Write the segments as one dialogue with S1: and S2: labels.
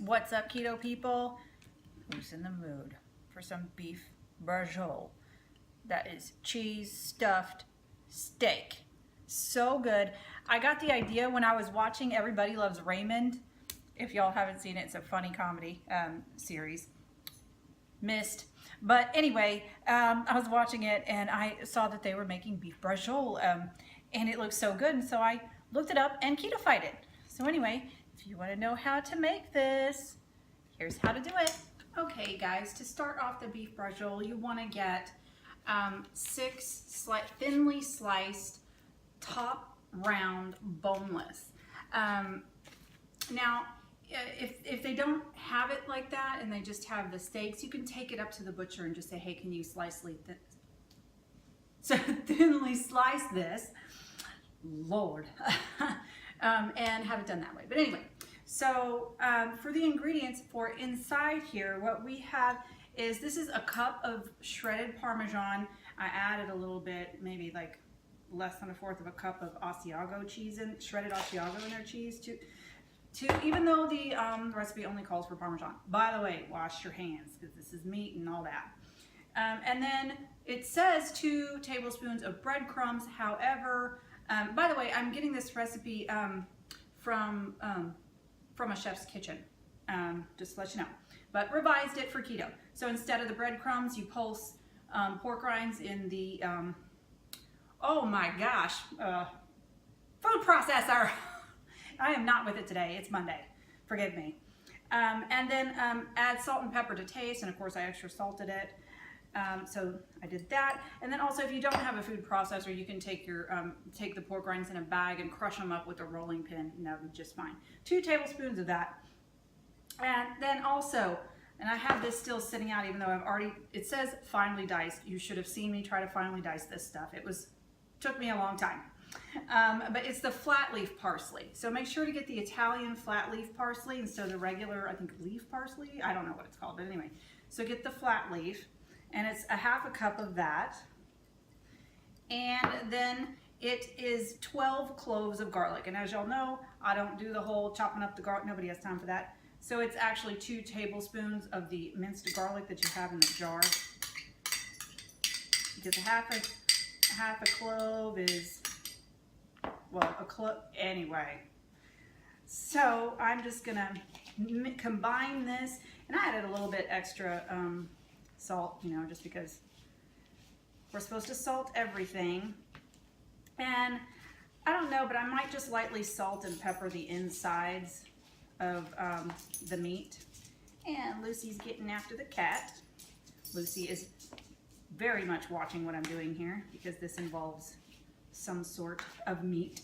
S1: What's up, keto people? Who's in the mood for some beef braciole? That is cheese stuffed steak. So good. I got the idea when I was watching Everybody Loves Raymond. If y'all haven't seen it, it's a funny comedy series. Missed. But anyway, I was watching it and I saw that they were making beef braciole and it looked so good. And so I looked it up and keto-fied it. So anyway, if you want to know how to make this, here's how to do it. Okay guys, to start off the beef braciole, you want to get 6 thinly sliced, top round, boneless. Now, if they don't have it like that and they just have the steaks, you can take it up to the butcher and just say, hey, can you thinly slice this? Lord. And have it done that way. But anyway, so for the ingredients for inside here, what we have is, this is a cup of shredded Parmesan. I added a little bit, maybe like less than 1/4 of a cup of Asiago cheese, shredded Asiago in their cheese to even though the recipe only calls for Parmesan. By the way, wash your hands because this is meat and all that. And then it says 2 tablespoons of breadcrumbs. However, by the way, I'm getting this recipe from a chef's kitchen, just to let you know, but revised it for keto. So instead of the breadcrumbs, you pulse pork rinds in the, oh my gosh, food processor. I am not with it today. It's Monday. Forgive me. And then add salt and pepper to taste, and of course I extra salted it. So I did that. And then also, if you don't have a food processor, you can take your take the pork rinds in a bag and crush them up with a rolling pin, and that would be just fine. 2 tablespoons of that. And then also, and I have this still sitting out, even though I've already, it says finely diced. You should have seen me try to finely dice this stuff. Took me a long time. But it's the flat leaf parsley. So make sure to get the Italian flat leaf parsley instead of the regular, I think, leaf parsley. I don't know what it's called, but anyway. So get the flat leaf, and it's a 1/2 cup of that. And then it is 12 cloves of garlic. And as y'all know, I don't do the whole chopping up the garlic. Nobody has time for that. So it's actually 2 tablespoons of the minced garlic that you have in the jar. Because a half a clove is, well, a clove anyway. So I'm just gonna combine this, and I added a little bit extra salt, you know, just because we're supposed to salt everything. And I don't know, but I might just lightly salt and pepper the insides of the meat. And Lucy's getting after the cat. Lucy is very much watching what I'm doing here because this involves some sort of meat.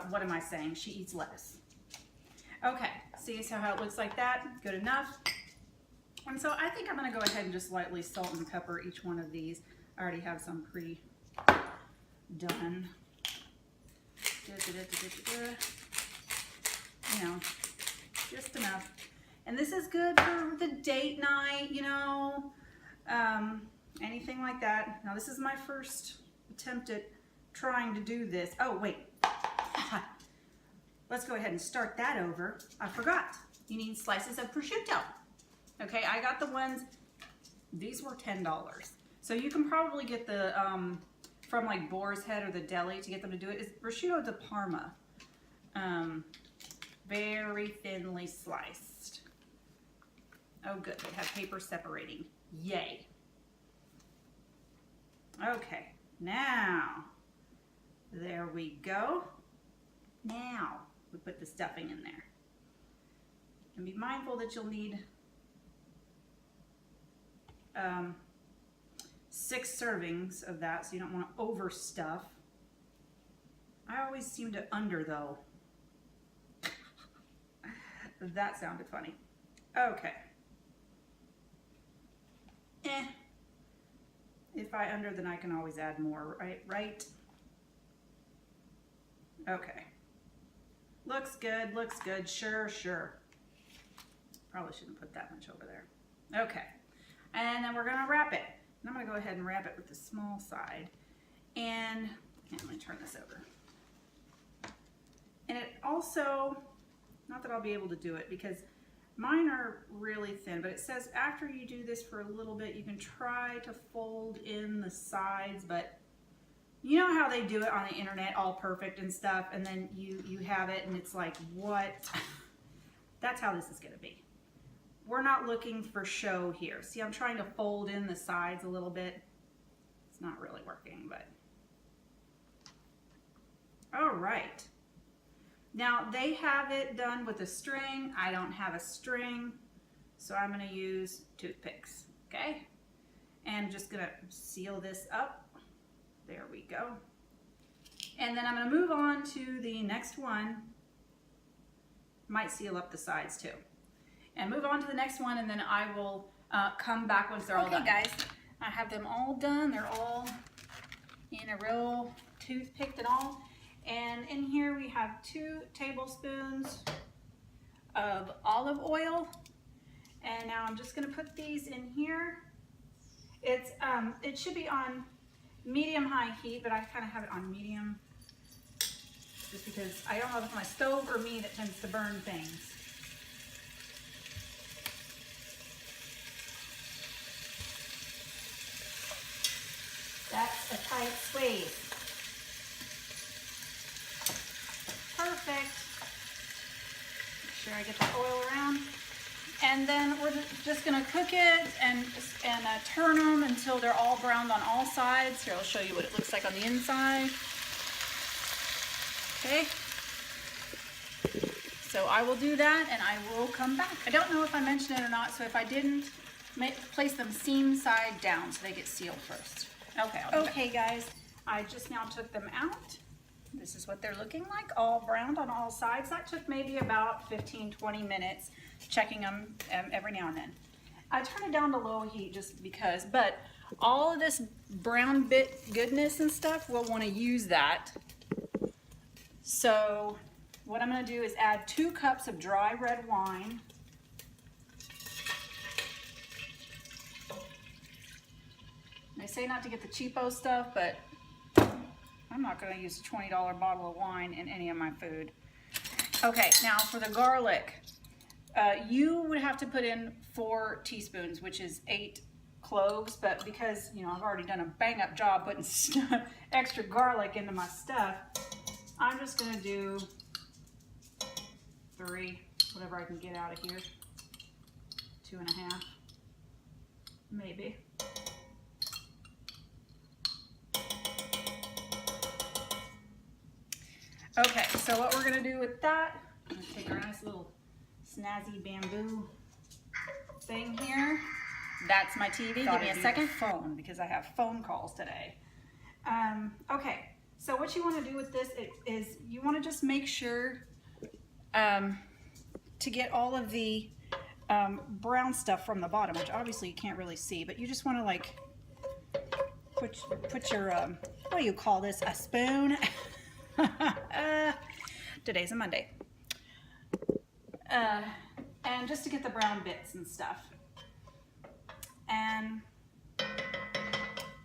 S1: What am I saying? She eats lettuce. Okay, see how it looks like that? Good enough. And so I think I'm going to go ahead and just lightly salt and pepper each one of these. I already have some pre-done. You know, just enough. And this is good for the date night, you know, anything like that. Now this is my first attempt at trying to do this. Oh, wait. Let's go ahead and start that over. I forgot. You need slices of prosciutto. Okay, I got the ones, these were $10. So you can probably get the, from like Boar's Head or the deli to get them to do it. It's prosciutto di Parma. Very thinly sliced. Oh good, they have paper separating. Yay. Okay, now, there we go. Now, we put the stuffing in there. And be mindful that you'll need 6 servings of that, so you don't want to overstuff. I always seem to under, though. That sounded funny. Okay. If I under, then I can always add more, right? Okay. Looks good, sure. Probably shouldn't put that much over there. Okay. And then we're gonna wrap it. And I'm gonna go ahead and wrap it with the small side. And let me turn this over. And it also, Not that I'll be able to do it because mine are really thin, but it says after you do this for a little bit, you can try to fold in the sides, but you know how they do it on the internet, all perfect and stuff, and then you have it and it's like, what? That's how this is gonna be. We're not looking for show here. See, I'm trying to fold in the sides a little bit. It's not really working, but. All right. Now they have it done with a string. I don't have a string, so I'm gonna use toothpicks, okay? And I'm just gonna seal this up. There we go. And then I'm gonna move on to the next one. Might seal up the sides too. And move on to the next one, and then I will come back once they're all done. Okay guys, I have them all done. They're all in a row, toothpicked and all. And in here we have 2 tablespoons of olive oil. And now I'm just gonna put these in here. It should be on medium-high heat, but I kind of have it on medium just because I don't know if it's my stove or me that tends to burn things. That's a tight squeeze. Perfect. Make sure I get the oil around. And then we're just gonna cook it and turn them until they're all browned on all sides. Here, I'll show you what it looks like on the inside. Okay. So I will do that and I will come back. I don't know if I mentioned it or not, so if I didn't, place them seam side down so they get sealed first. Okay, okay guys, I just now took them out. This is what they're looking like, all browned on all sides. That took maybe about 15-20 minutes, checking them every now and then. I turn it down to low heat just because, but all of this brown bit goodness and stuff, we'll want to use that. So what I'm going to do is add 2 cups of dry red wine. They say not to get the cheapo stuff, but I'm not going to use a $20 bottle of wine in any of my food. Okay, now for the garlic, you would have to put in 4 teaspoons, which is 8 cloves, but because, you know, I've already done a bang-up job putting extra garlic into my stuff, I'm just going to do 3, whatever I can get out of here. 2.5, maybe. Okay, so what we're gonna do with that, I'm gonna take our nice little snazzy bamboo thing here. That's my TV. Give me a second. Phone, because I have phone calls today. Okay, so what you want to do with this is you want to just make sure to get all of the brown stuff from the bottom, which obviously you can't really see, but you just want to like put your what do you call this? A spoon. Today's a Monday. And just to get the brown bits and stuff. And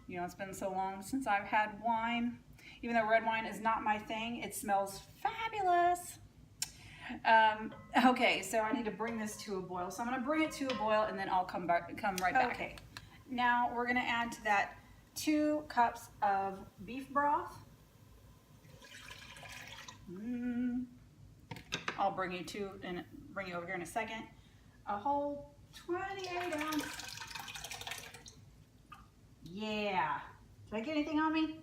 S1: you know, it's been so long since I've had wine. Even though red wine is not my thing, it smells fabulous. Okay, so I need to bring this to a boil. So I'm gonna bring it to a boil and then I'll come right back. Okay, now we're gonna add to that 2 cups of beef broth. I'll bring you over here in a second. A whole 28 ounce. Yeah. Did I get anything on me?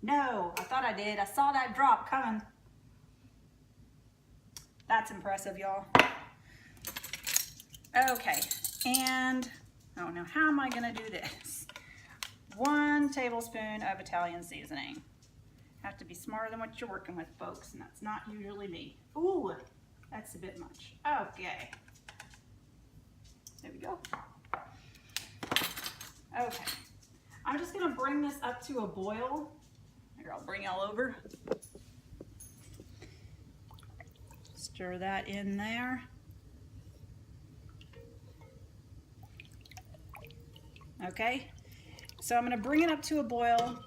S1: No, I thought I did. I saw that drop coming. That's impressive, y'all. Okay, and oh no, how am I gonna do this? 1 tablespoon of Italian seasoning. Have to be smarter than what you're working with, folks, and that's not usually me. Ooh, that's a bit much. Okay. There we go. Okay. I'm just gonna bring this up to a boil. Here, I'll bring y'all over. Stir that in there. Okay. So I'm gonna bring it up to a boil.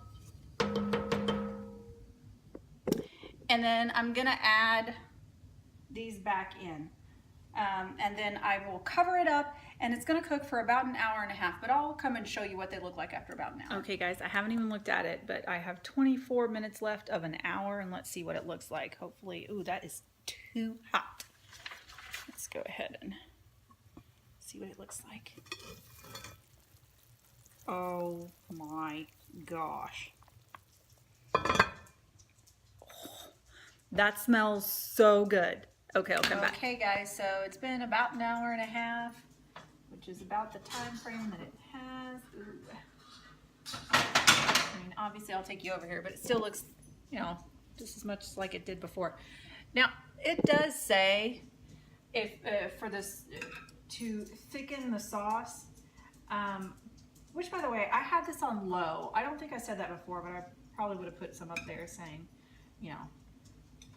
S1: And then I'm gonna add these back in. And then I will cover it up, and it's going to cook for about an hour and a half, but I'll come and show you what they look like after about an hour. Okay guys, I haven't even looked at it, but I have 24 minutes left of an hour, and let's see what it looks like. Hopefully, ooh, that is too hot. Let's go ahead and see what it looks like. Oh my gosh. That smells so good. Okay, I'll come back. Okay guys, so it's been about an hour and a half, which is about the time frame that it has. Ooh. I mean, obviously I'll take you over here, but it still looks, you know, just as much like it did before. Now, it does say if for this to thicken the sauce, which by the way, I had this on low. I don't think I said that before, but I probably would have put some up there saying, you know,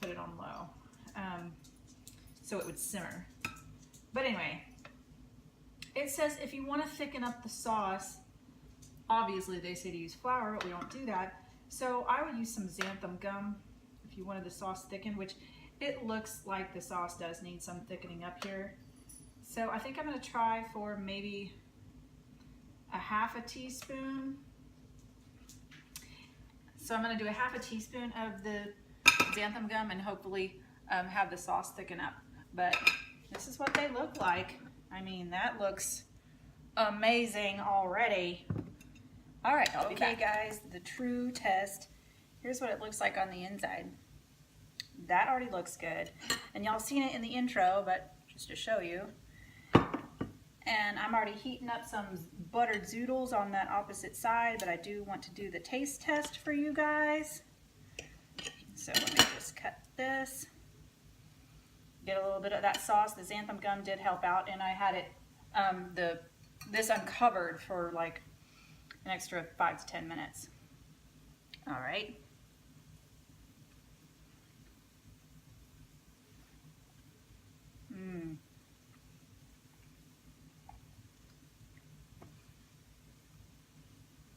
S1: put it on low. So it would simmer. But anyway, it says if you want to thicken up the sauce, obviously they say to use flour, but we don't do that. So I would use some xanthan gum if you wanted the sauce thickened, which it looks like the sauce does need some thickening up here. So I think I'm going to try for maybe a half a teaspoon. So I'm going to do a half a teaspoon of the xanthan gum and hopefully have the sauce thicken up. But this is what they look like. I mean, that looks amazing already. All right, I'll be back. Okay guys, the true test. Here's what it looks like on the inside. That already looks good. And y'all seen it in the intro, but just to show you. And I'm already heating up some buttered zoodles on that opposite side, but I do want to do the taste test for you guys. So let me just cut this. Get a little bit of that sauce. The xanthan gum did help out, and I had it this uncovered for like an extra 5 to 10 minutes. All right.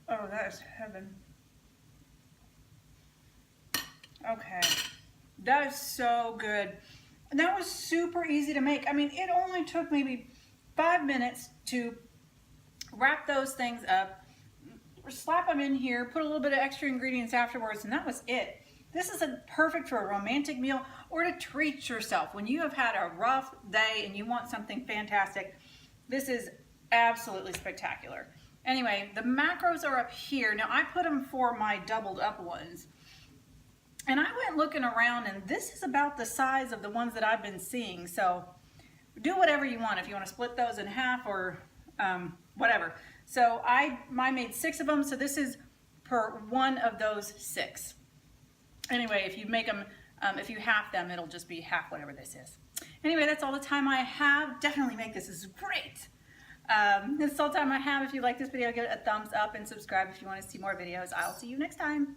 S1: Oh, that is heaven. Okay, that is so good. And that was super easy to make. I mean, it only took maybe 5 minutes to wrap those things up, slap them in here, put a little bit of extra ingredients afterwards, and that was it. This is perfect for a romantic meal or to treat yourself. When you have had a rough day and you want something fantastic, this is absolutely spectacular. Anyway, the macros are up here. Now, I put them for my doubled up ones. And I went looking around, and this is about the size of the ones that I've been seeing. So do whatever you want. If you want to split those in half or whatever. So I made 6 of them. So this is per one of those 6. Anyway, if you make them, if you half them, it'll just be half whatever this is. Anyway, that's all the time I have. Definitely make this. This is great. That's all the time I have. If you like this video, give it a thumbs up and subscribe if you want to see more videos. I'll see you next time.